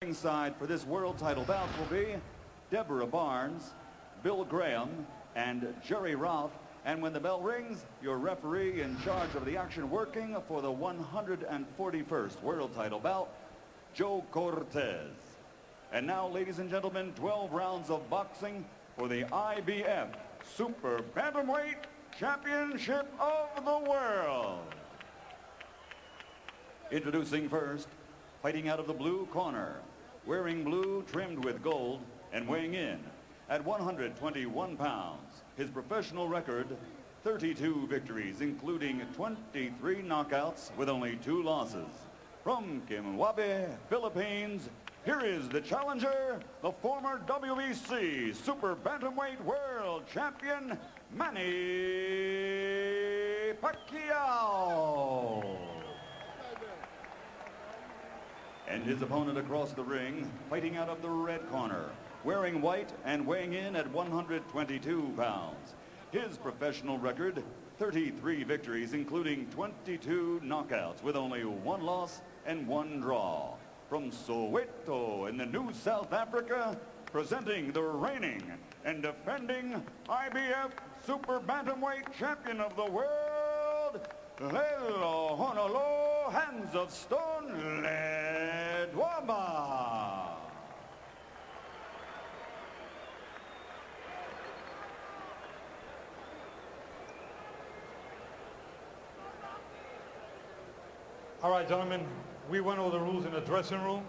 Ringside for this world title bout will be Deborah Barnes, Bill Graham, and Jerry Ralph. And when the bell rings, your referee in charge of the action working for the 141st world title bout, Joe Cortez. And now, ladies and gentlemen, 12 rounds of boxing for the IBF Super Bantamweight Championship of the World. Introducing first, fighting out of the blue corner, wearing blue trimmed with gold and weighing in at 121 pounds. His professional record, 32 victories, including 23 knockouts with only 2 losses. From Kimwabe, Philippines, here is the challenger, the former WBC Super Bantamweight World Champion, Manny Pacquiao. And his opponent across the ring, fighting out of the red corner, wearing white and weighing in at 122 pounds. His professional record, 33 victories, including 22 knockouts, with only 1 loss and 1 draw. From Soweto in the New South Africa, presenting the reigning and defending IBF Super Bantamweight Champion of the World, Lehlohonolo Hands of Stone Ledwaba. All right, gentlemen, we went over the rules in the dressing room.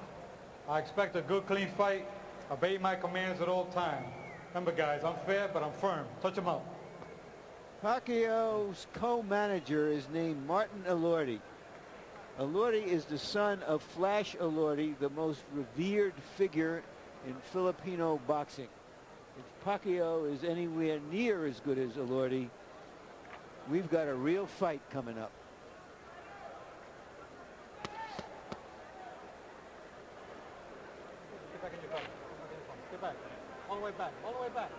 I expect a good, clean fight. Obey my commands at all times. Remember, guys, I'm fair, but I'm firm. Touch them up. Pacquiao's co-manager is named Martin Elordi. Elordi is the son of Flash Elordi, the most revered figure in Filipino boxing. If Pacquiao is anywhere near as good as Elordi, we've got a real fight coming up. Get back in your corner. Get back. All the way back. All the way back.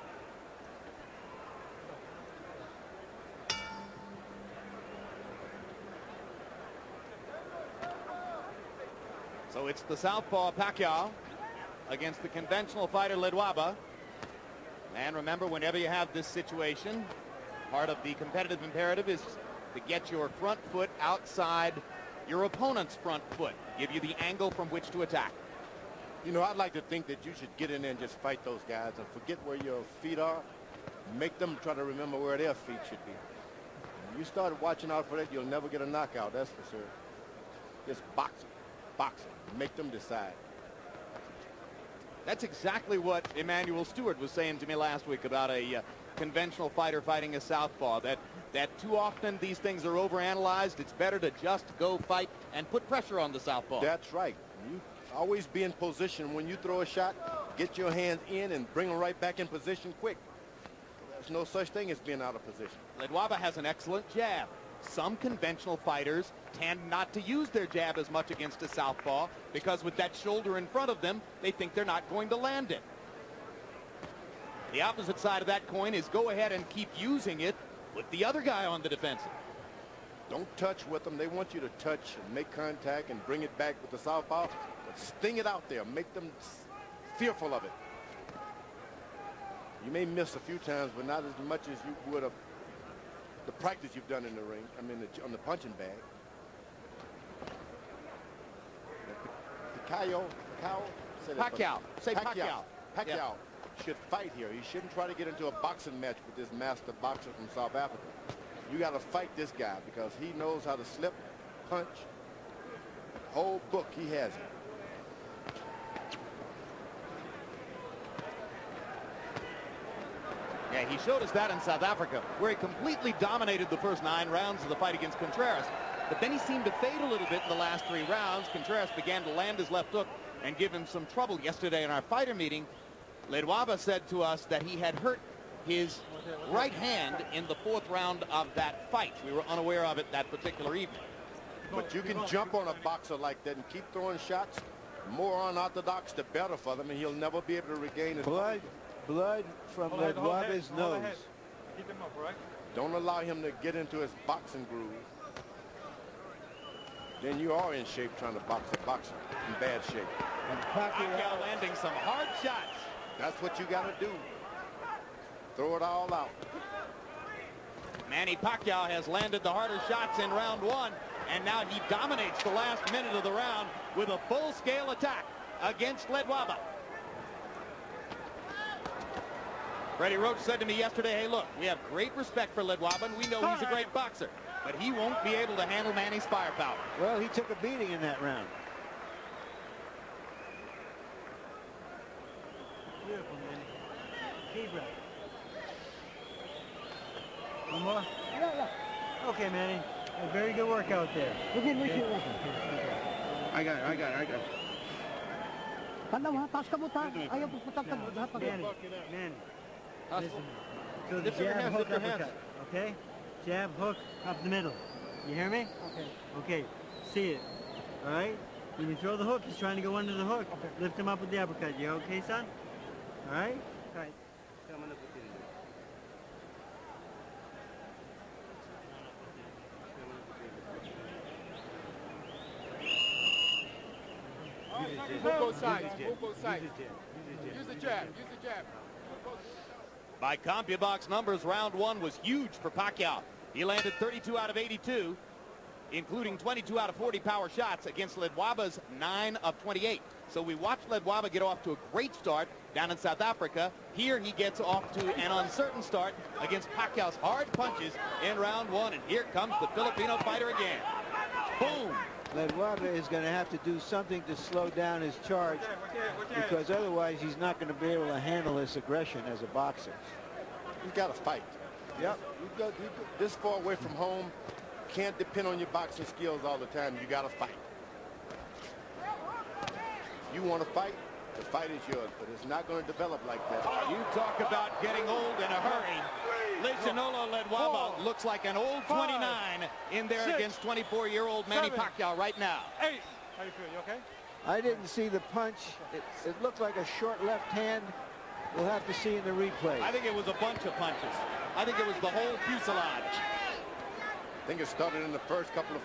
So it's the southpaw Pacquiao against the conventional fighter Ledwaba. And remember, whenever you have this situation, part of the competitive imperative is to get your front foot outside your opponent's front foot, give you the angle from which to attack. You know, I'd like to think that you should get in there and just fight those guys and forget where your feet are. Make them try to remember where their feet should be. When you start watching out for that, you'll never get a knockout, that's for sure. Just boxing. Boxing. Make them decide. That's exactly what Emmanuel Stewart was saying to me last week about a conventional fighter fighting a southpaw, that too often these things are overanalyzed. It's better to just go fight and put pressure on the southpaw. That's right. You always be in position. When you throw a shot, get your hands in and bring them right back in position quick. There's no such thing as being out of position. Ledwaba has an excellent jab. Some conventional fighters tend not to use their jab as much against a southpaw because with that shoulder in front of them, they think they're not going to land it. The opposite side of that coin is go ahead and keep using it with the other guy on the defensive. Don't touch with them. They want you to touch and make contact and bring it back with the southpaw. But sting it out there. Make them fearful of it. You may miss a few times, but not as much as you would have the practice you've done in the ring, on the punching bag. Pacquiao should fight here. He shouldn't try to get into a boxing match with this master boxer from South Africa. You got to fight this guy because he knows how to slip, punch. Whole book, he has it. Yeah, he showed us that in South Africa, where he completely dominated the first 9 rounds of the fight against Contreras. But then he seemed to fade a little bit in the last 3 rounds. Contreras began to land his left hook and give him some trouble. Yesterday in our fighter meeting, Ledwaba said to us that he had hurt his right hand in the 4th round of that fight. We were unaware of it that particular evening. But you can jump on a boxer like that and keep throwing shots. More unorthodox, the better for them, and he'll never be able to regain his blood from Ledwaba's nose. Keep him up, right? Don't allow him to get into his boxing groove. then you are in shape trying to box a boxer in bad shape. And Pacquiao landing some hard shots. That's what you got to do. Throw it all out. Manny Pacquiao has landed the harder shots in round one, and now he dominates the last minute of the round with a full-scale attack against Ledwaba. Freddie Roach said to me yesterday, hey, look, we have great respect for Ledwaba, and we know he's a great boxer, but he won't be able to handle Manny's firepower. Well, he took a beating in that round. Beautiful, Manny. Deep breath. One more? Yeah. Okay, Manny. A very good workout there. Okay. I got it. Manny, listen. So the jab, hook, uppercut. Okay? Jab, hook, up the middle. You hear me? Okay. Okay. See it. All right? When you throw the hook, he's trying to go under the hook. Okay. Lift him up with the uppercut. You okay, son? All right? All right. Move both sides. Move both sides. Use the jab. By CompuBox numbers, round one was huge for Pacquiao. He landed 32 out of 82, including 22 out of 40 power shots against Ledwaba's 9 of 28. So we watched Ledwaba get off to a great start down in South Africa. Here he gets off to an uncertain start against Pacquiao's hard punches in round one. And here comes the Filipino fighter again. Boom! Ledwaba is going to have to do something to slow down his charge, because otherwise he's not going to be able to handle this aggression as a boxer. You got to fight. Yep. You go this far away from home. Can't depend on your boxing skills all the time. You got to fight. If you want to fight, the fight is yours, but it's not going to develop like that. You talk about getting old in a hurry. Lehlohonolo Ledwaba looks like an old 29 in there against 24-year-old Manny Pacquiao right now. How you feel? You okay? I didn't see the punch. It looked like a short left hand. We'll have to see in the replay. I think it was a bunch of punches. I think it was the whole fuselage. I think it started in the first couple of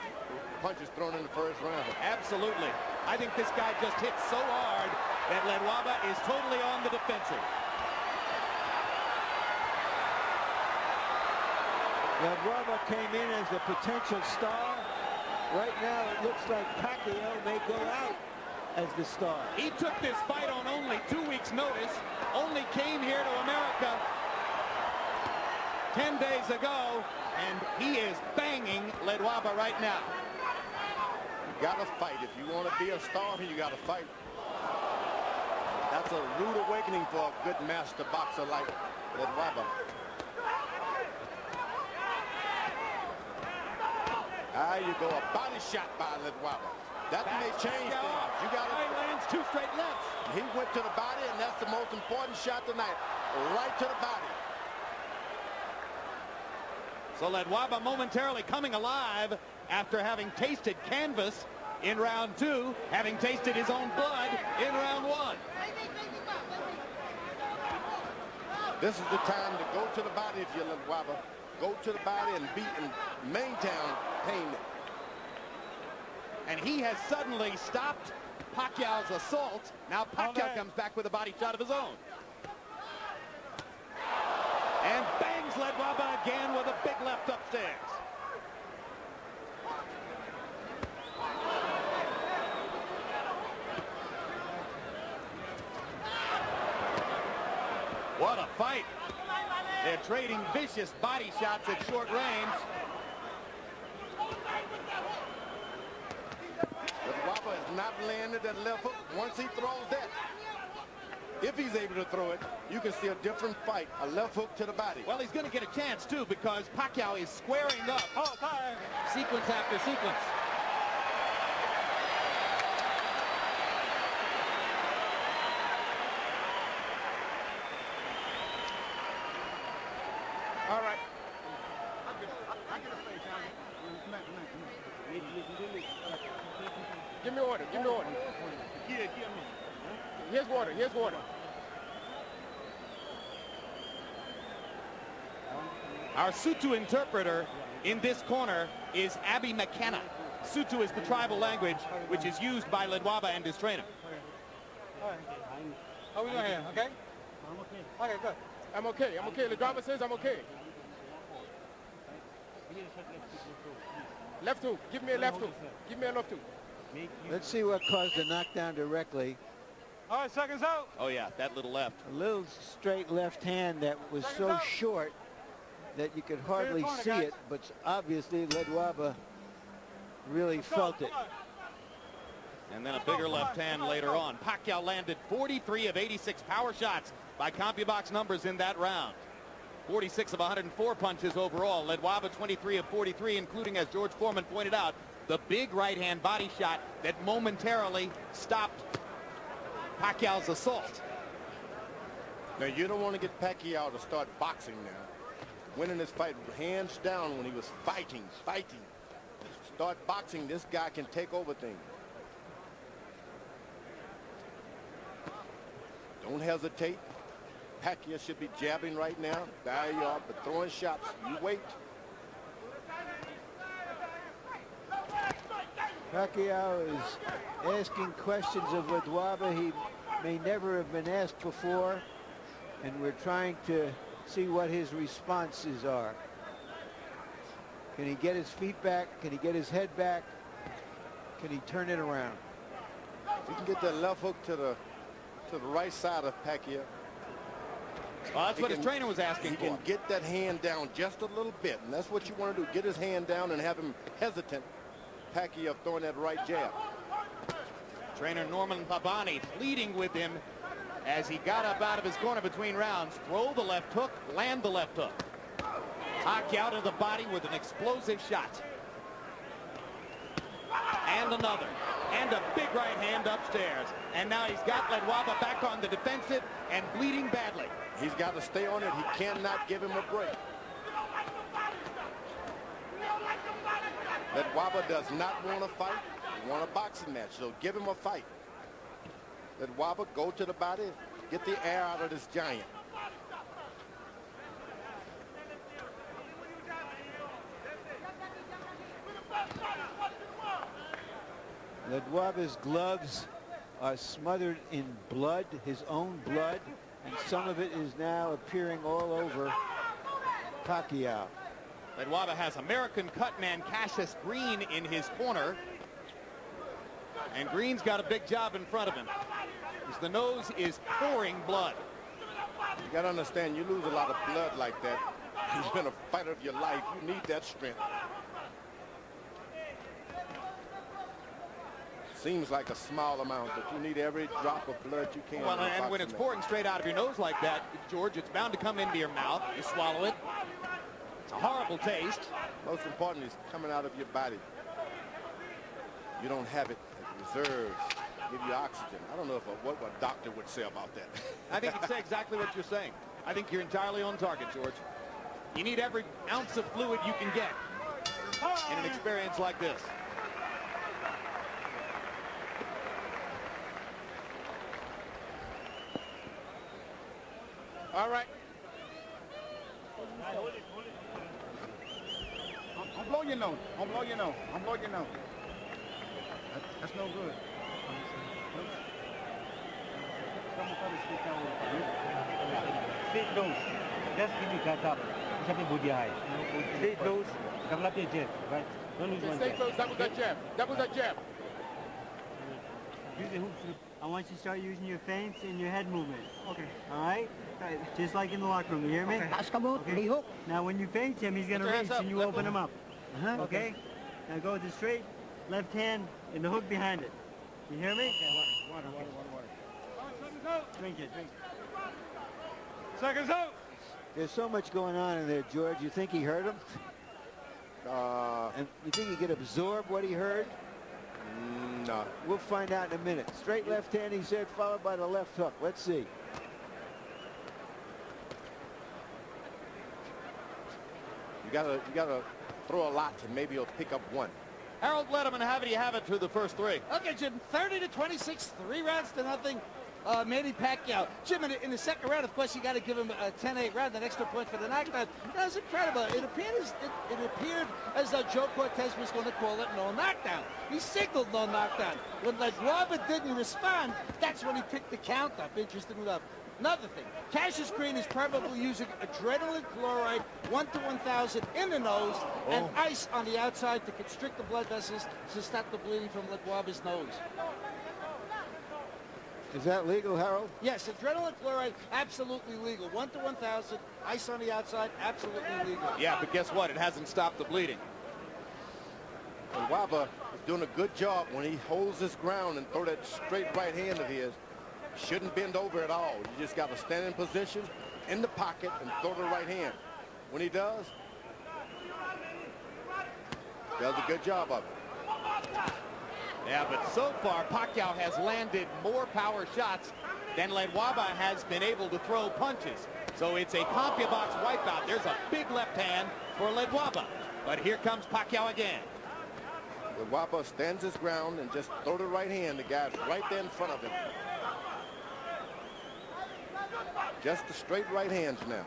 punches thrown in the first round. Absolutely. I think this guy just hit so hard that Ledwaba is totally on the defensive. Ledwaba came in as a potential star. Right now it looks like Pacquiao may go out as the star. He took this fight on only 2 weeks' notice, only came here to America 10 days ago, and he is banging Ledwaba right now. You got to fight. If you want to be a star, you got to fight. That's a rude awakening for a good master boxer like Ledwaba. There you go, a body shot by Ledwaba. That may change things. You got to lands 2 straight lefts. He went to the body, and that's the most important shot tonight. Right to the body. So Ledwaba momentarily coming alive after having tasted canvas in round 2, having tasted his own blood in round 1. This is the time to go to the body if you're Ledwaba. Go to the body and beat and maintain pain. And he has suddenly stopped Pacquiao's assault. Now Pacquiao comes back with a body shot of his own. And bangs Ledwaba again with a big left upstairs. What a fight. They're trading vicious body shots at short range. Ledwaba has not landed that left hook. Once he throws that, if he's able to throw it, you can see a different fight. A left hook to the body. Well, he's going to get a chance, too, because Pacquiao is squaring up. Sequence after sequence. All right. Give me order. Give me order. Here's water. Here's water. Our Sutu interpreter in this corner is Abby McKenna. Sutu is the tribal language which is used by Ledwaba and his trainer. How we doing here? Okay? I'm okay. Okay, good. I'm okay. I'm okay. Ledwaba says I'm okay. Left hook. Give me a left hook. Give me a left hook. Let's see what caused the knockdown directly. All right, seconds out. Oh yeah, that little left. A little straight left hand that was so short that you could hardly see it, but obviously Ledwaba really felt it. And then a bigger left hand later on. Pacquiao landed 43 of 86 power shots by CompuBox numbers in that round. 46 of 104 punches overall. Ledwaba 23 of 43, including, as George Foreman pointed out, the big right-hand body shot that momentarily stopped Pacquiao's assault. Now, you don't want to get Pacquiao to start boxing now. Winning this fight hands down when he was fighting. Start boxing, this guy can take over things. Don't hesitate. Pacquiao should be jabbing right now. There you are, but throwing shots. You wait. Pacquiao is asking questions of Ledwaba he may never have been asked before, and we're trying to see what his responses are. Can he get his feet back? Can he get his head back? Can he turn it around? If he can get that left hook to the right side of Pacquiao. Well, that's what his trainer was asking for. He can get that hand down just a little bit, and that's what you want to do. Get his hand down and have him hesitant. Pacquiao throwing that right jab. Trainer Norman Pabani pleading with him as he got up out of his corner between rounds. Throw the left hook, land the left hook. Pacquiao to the body with an explosive shot. And another. And a big right hand upstairs. And now he's got Ledwaba back on the defensive and bleeding badly. He's got to stay on it. He cannot give him a break. Ledwaba does not want to fight. He wants a boxing match, so give him a fight. Ledwaba, go to the body. Get the air out of this giant. Ledwaba's gloves are smothered in blood, his own blood, and some of it is now appearing all over Pacquiao. Ledwaba has American cutman Cassius Green in his corner. And Green's got a big job in front of him, as the nose is pouring blood. You got to understand, you lose a lot of blood like that. You've been a fighter of your life. You need that strength. Seems like a small amount, but you need every drop of blood you can. Well, and when it's pouring straight out of your nose like that, George, it's bound to come into your mouth. You swallow it. It's a horrible taste. Most important is coming out of your body. You don't have it as reserves. Give you oxygen. I don't know what a doctor would say about that. I think he'd say exactly what you're saying. I think you're entirely on target, George. You need every ounce of fluid you can get in an experience like this. All right. Don't blow your nose. Don't blow your nose. Don't blow your nose. That's no good. Straight nose. Just give me cut up. Something body high. Straight nose. Develop your jab. Right. Don't lose one Stay jab. close. Double that jab. Double that jab. Use the hooks. I want you to start using your feints and your head movement. Okay. All right? Just like in the locker room. You hear me? Okay. Now, when you feint him, he's going to reach and you open him up. Okay? Now go with the straight left hand and the hook behind it. You hear me? Water. Drink it. Seconds out. There's so much going on in there, George. You think he heard him? And you think he could absorb what he heard? No. We'll find out in a minute. Straight left hand, he said, followed by the left hook. Let's see. You gotta throw a lot, and maybe he'll pick up one. Harold Letterman, how do you have it through the first three? Okay, Jim, 30-26, 3 rounds to nothing. Manny Pacquiao. Jim, in the second round, of course, you got to give him a 10-8 round, an extra point for the knockdown. That was incredible. It appeared as though Joe Cortez was going to call it no knockdown. He signaled no knockdown. When Ledwaba didn't respond, that's when he picked the count up. Interesting enough. Another thing, Cassius Green is probably using adrenaline chloride 1 to 1,000 in the nose and ice on the outside to constrict the blood vessels to stop the bleeding from Ledwaba's nose. Is that legal, Harold? Yes, adrenaline chloride, absolutely legal. 1 to 1,000, ice on the outside, absolutely legal. Yeah, but guess what? It hasn't stopped the bleeding. Ledwaba is doing a good job when he holds his ground and throw that straight right hand of his. Shouldn't bend over at all. You just got to stand in position in the pocket and throw the right hand. When he does a good job of it. Yeah, but so far, Pacquiao has landed more power shots than Ledwaba has been able to throw punches. So it's a CompuBox wipeout. There's a big left hand for Ledwaba. But here comes Pacquiao again. Ledwaba stands his ground and just throw the right hand. The guy's right there in front of him. Just the straight right hands now.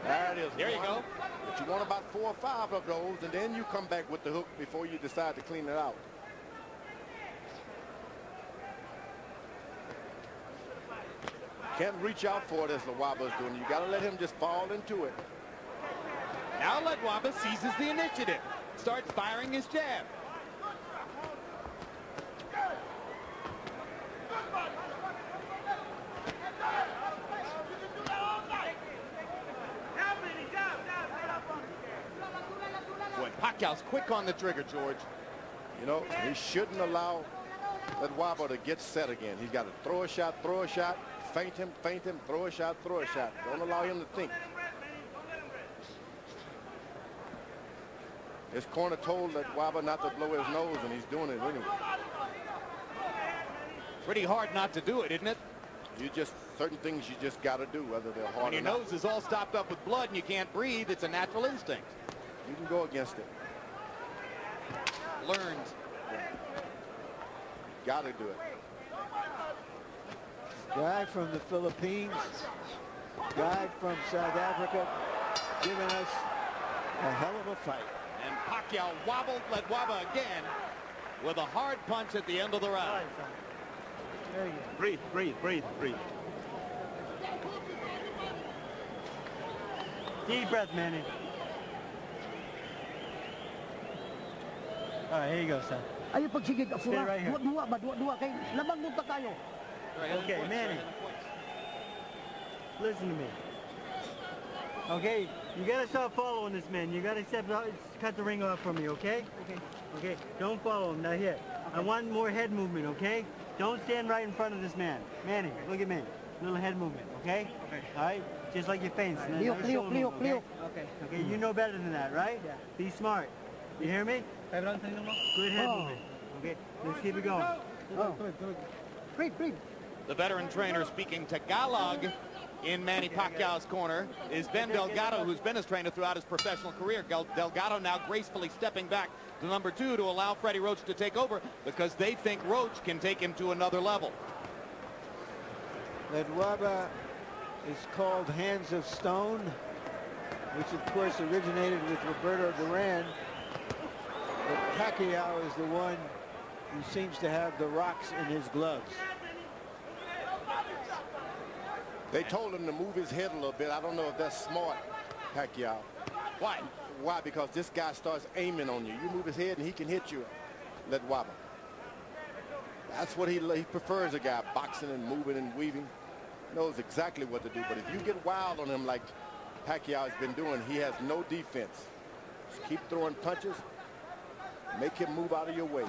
There it is. There you go. But you want about 4 or 5 of those, and then you come back with the hook before you decide to clean it out. Can't reach out for it as Ledwaba's doing. You got to let him just fall into it. Now Ledwaba seizes the initiative. Starts firing his jab. Pacquiao's quick on the trigger, George. You know, he shouldn't allow Ledwaba to get set again. He's got to throw a shot, feint him, throw a shot. Don't allow him to think. His corner told Ledwaba not to blow his nose, and he's doing it anyway. Pretty hard not to do it, isn't it? Certain things you just got to do, whether they're hard or not. When your nose is all stopped up with blood and you can't breathe, it's a natural instinct. You can go against it. Learned. Got to do it. Guy from the Philippines, guy from South Africa, giving us a hell of a fight. And Pacquiao wobbled Ledwaba again with a hard punch at the end of the round. Breathe. Deep breath, Manny. All right, here you go, son. Ayo pagsigig ako Stay right here. Dua kay lamang munta kayo. Okay, Manny. Listen to me. Okay, you gotta stop following this man. You gotta cut the ring off from me, okay? Okay, don't follow him, not here. I want more head movement, okay? Don't stand right in front of this man. Manny, look at me. Little head movement, okay? All right, just like your feints. Leo. Okay, you know better than that, right? Yeah. Be smart. You hear me? Good head movement. Okay, let's keep it going. Breathe. The veteran trainer speaking Tagalog in Manny Pacquiao's corner is Ben Delgado, who's been his trainer throughout his professional career. Delgado now gracefully stepping back to number 2 to allow Freddie Roach to take over because they think Roach can take him to another level. Ledwaba is called Hands of Stone, which of course originated with Roberto Duran. But Pacquiao is the one who seems to have the rocks in his gloves. They told him to move his head a little bit. I don't know if that's smart, Pacquiao. Why? Why? Because this guy starts aiming on you. You move his head and he can hit you, Ledwaba. That's what he prefers, a guy boxing and moving and weaving. Knows exactly what to do. But if you get wild on him like Pacquiao has been doing, he has no defense. Just keep throwing punches. Make him move out of your way.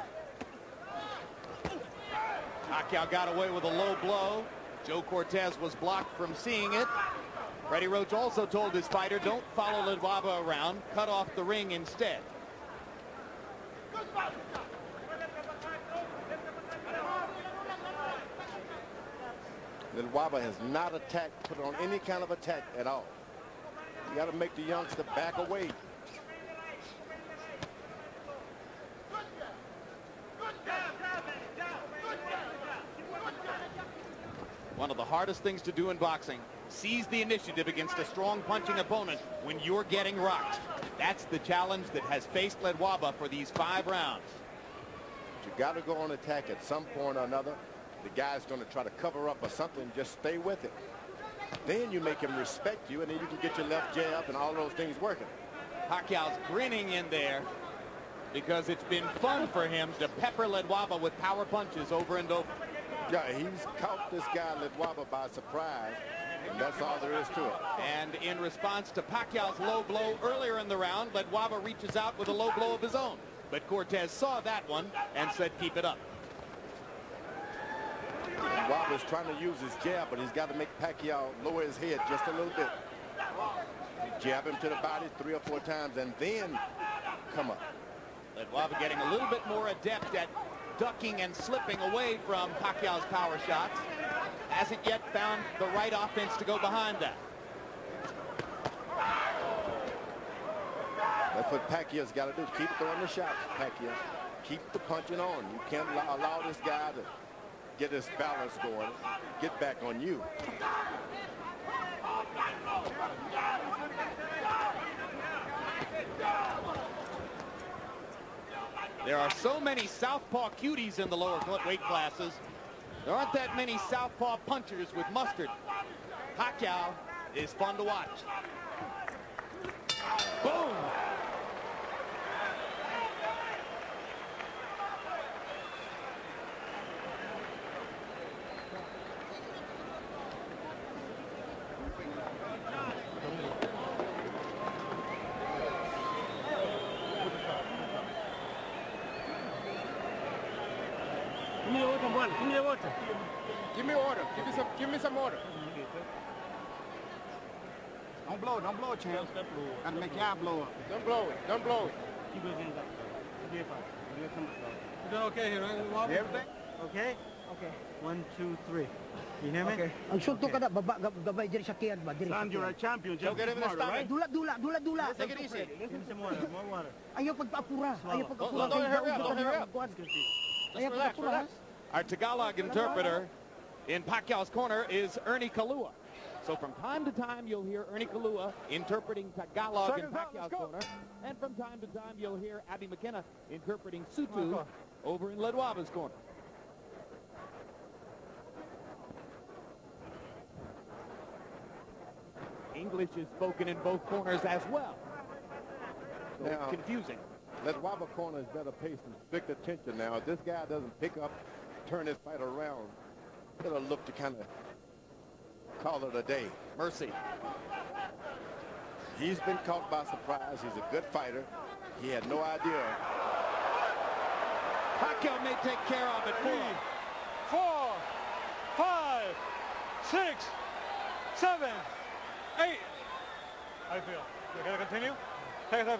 Pacquiao got away with a low blow. Joe Cortez was blocked from seeing it. Freddie Roach also told his fighter, don't follow Ledwaba around, cut off the ring instead. Ledwaba has not attacked, put on any kind of attack at all. You got to make the youngster back away. One of the hardest things to do in boxing. Seize the initiative against a strong punching opponent when you're getting rocked. That's the challenge that has faced Ledwaba for these 5 rounds. You got to go on attack at some point or another. The guy's going to try to cover up or something. Just stay with it. Then you make him respect you, and then you can get your left jab and all those things working. Pacquiao's grinning in there because it's been fun for him to pepper Ledwaba with power punches over and over. Yeah, he's caught this guy Ledwaba by surprise, and that's all there is to it. And in response to Pacquiao's low blow earlier in the round, Ledwaba reaches out with a low blow of his own. But Cortez saw that one and said, keep it up. Ledwaba's trying to use his jab, but he's got to make Pacquiao lower his head just a little bit. Jab him to the body 3 or 4 times, and then come up. Ledwaba getting a little bit more adept at ducking and slipping away from Pacquiao's power shots. Hasn't yet found the right offense to go behind that. That's what Pacquiao's got to do. Keep throwing the shots, Pacquiao. Keep the punching on. You can't allow this guy to get his balance going, get back on you. There are so many southpaw cuties in the lower weight classes. There aren't that many southpaw punchers with mustard. Pacquiao is fun to watch. Boom! Give me the water, one. Give me the water. Give me order. Give me some order. Don't blow it, champ. Gotta make y'all blow up. Don't blow it. Don't blow it. Keep it in. You doing okay here, right? Everything? Okay? Okay. 1, 2, 3. You hear me? Okay. Ang sunto ka na, gabay diri sa kiyan ba? Diri sa Son, you're a kiyan. champion. Go get him in the stomach. Dula. Take it easy. Give me some water, more water. Ayaw pagpaapura. Ayaw pagpaapura. Don't hurry up, don't hurry up. Ayaw Relax, pagpaapura. relax. Our Tagalog interpreter in Pacquiao's corner is Ernie Kalua. So from time to time, you'll hear Ernie Kalua interpreting Tagalog in Pacquiao's corner. And from time to time, you'll hear Abby McKenna interpreting Sutu over in Ledwaba's corner. English is spoken in both corners as well. So Now, it's confusing. Ledwaba corner is better paced and strict attention now. If this guy doesn't pick up, turn his fight around, it'll look to kind of call it a day. Mercy. He's been caught by surprise. He's a good fighter. He had no idea. Pacquiao may take care of it for 3, him. 4, 5, 6, 7, 8. How you feel? You gotta continue? Take it.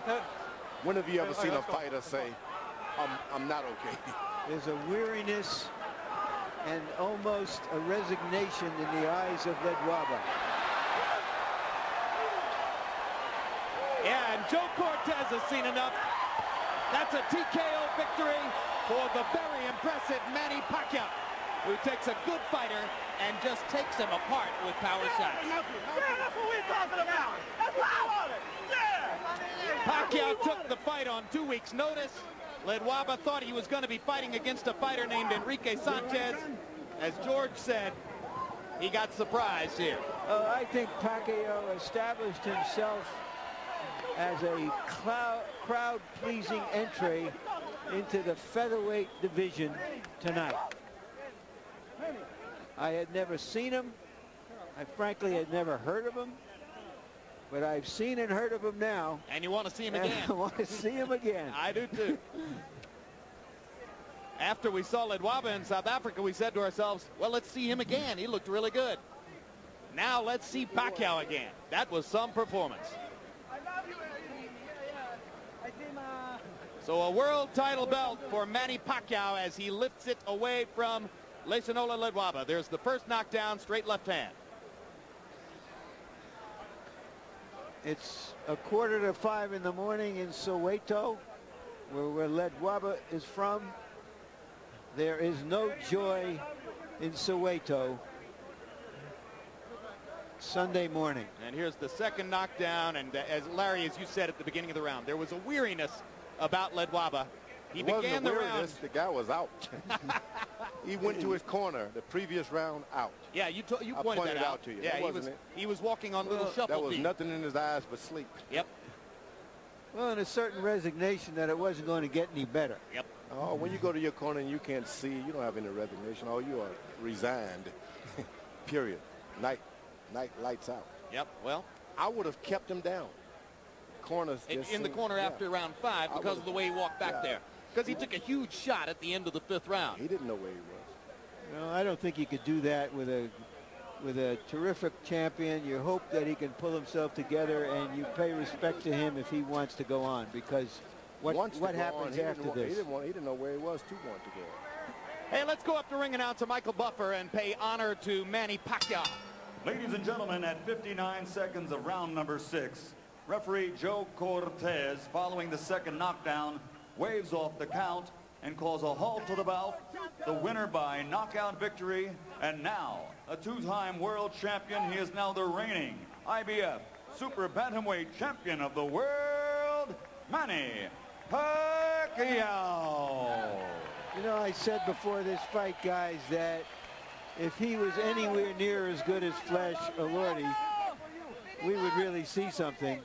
When have you ever Okay, seen a let's go. fighter say, I'm not okay? There's a weariness and almost a resignation in the eyes of Ledwaba. Yeah, and Joe Cortez has seen enough. That's a TKO victory for the very impressive Manny Pacquiao, who takes a good fighter and just takes him apart with power shots. That's what we're talking about. That's what I wanted. Yeah. Pacquiao took the fight on 2 weeks' notice. Ledwaba thought he was going to be fighting against a fighter named Enrique Sanchez. As George said, he got surprised here. I think Pacquiao established himself as a crowd-pleasing entry into the featherweight division tonight. I had never seen him. I frankly had never heard of him. But I've seen and heard of him now. And you want to see him And again. I want to see him again. I do too. After we saw Ledwaba in South Africa, we said to ourselves, well, let's see him again. He looked really good. Now let's see Pacquiao again. That was some performance. So a world title belt for Manny Pacquiao as he lifts it away from Lehlohonolo Ledwaba. There's the first knockdown, straight left hand. It's 4:45 in the morning in Soweto, where Ledwaba is from. There is no joy in Soweto Sunday morning. And here's the second knockdown. And as Larry, as you said at the beginning of the round, there was a weariness about Ledwaba. He began the round. The guy was out. He went to his corner the previous round out. Yeah, you pointed that out to you. Yeah, he was walking on little shuffle There was feet. nothing in his eyes but sleep. Yep. Well, and a certain resignation that it wasn't going to get any better. Yep. Oh, when you go to your corner and you can't see, you don't have any resignation. Oh, you are resigned. Period. Night lights out. Yep. Well, I would have kept him down. Corners in the corner after round 5 because of the way he walked back there. Because he took a huge shot at the end of the 5th round. He didn't know where he was. No, I don't think you could do that with a terrific champion. You hope that he can pull himself together, and you pay respect to him if he wants to go on, because what happens after this? He didn't know where he was to want to go. Hey, let's go up to ring announcer Michael Buffer and pay honor to Manny Pacquiao. Ladies and gentlemen, at 59 seconds of round number 6, referee Joe Cortez, following the second knockdown, waves off the count and calls a halt to the bout. The winner by knockout victory, and now a 2-time world champion. He is now the reigning IBF Super Bantamweight champion of the world, Manny Pacquiao. You know, I said before this fight, guys, that if he was anywhere near as good as Flash Elordi, we would really see something.